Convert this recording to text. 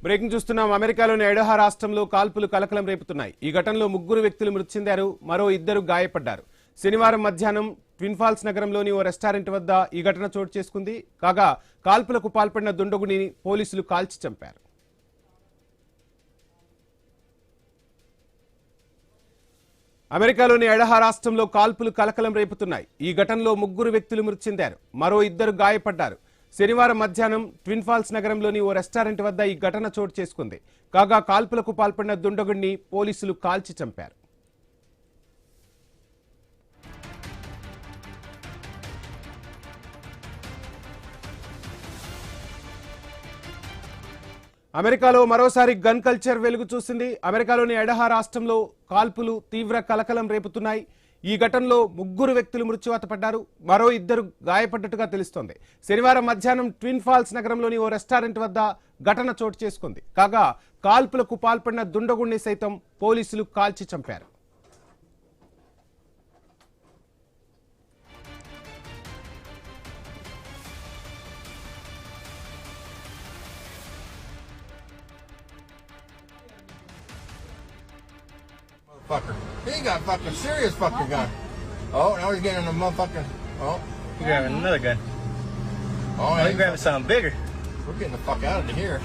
Breaking చూస్తున్నాం. అమెరికాలోని ఐడహో రాష్ట్రంలో కాల్పులు కలకలం రేపుతున్నాయి. ఈ ఘటనలో 3 వ్యక్తులు మృతి చెందారు, మరో 2 గాయపడ్డారు. శనివారం మధ్యాహ్నం ట్విన్ ఫాల్స్ నగరంలోని ఓ రెస్టారెంట్ వద్ద ఈ ఘటన చోటు చేసుకుంది. కాగా కాల్పులకు పాల్పడిన దుండగుని పోలీసులు కాల్చి చంపారు. అమెరికాలోని ఐడహో రాష్ట్రంలో కాల్పులు కలకలం రేపుతున్నాయి. ఈ ఘటనలో 3 వ్యక్తులు మృతి చెందారు, మరో 2 గాయపడ్డారు. శనివారం మధ్యాహ్నం ట్విన్ ఫాల్స్ నగరంలోని ఓ రెస్టారెంట్ వద్ద ఈ ఘటన చోటు చేసుకుంది. కాగా కాల్పులకు పాల్పడిన దుండగుడిని పోలీసులు కాల్చి చంపారు. అమెరికాలో మరోసారి గన్ కల్చర్ వెలుగు చూసింది. అమెరికాలోని ఐడహో రాష్ట్రంలో కాల్పులు తీవ్ర కలకలం రేపుతున్నాయి. ఈ ఘటనలో 3 వ్యక్తులు మృత్యువాత పడ్డారు, మరో 2 గాయపడ్డట్టుగా తెలుస్తోంది. శనివారం మధ్యాహ్నం ట్విన్ ఫాల్స్ నగరంలోని ఓ రెస్టారెంట్ వద్ద ఘటన చోటు చేసుకుంది. కాగా కాల్పులకు పాల్పడిన దుండగుణ్ణి సైతం పోలీసులు కాల్చి చంపారు. Fucker. He got fucking serious fucking gun. Oh, now he's getting a motherfucking. Oh. You're grabbing another gun. Oh, Oh, you're grabbing something bigger. We're getting the fuck out of here.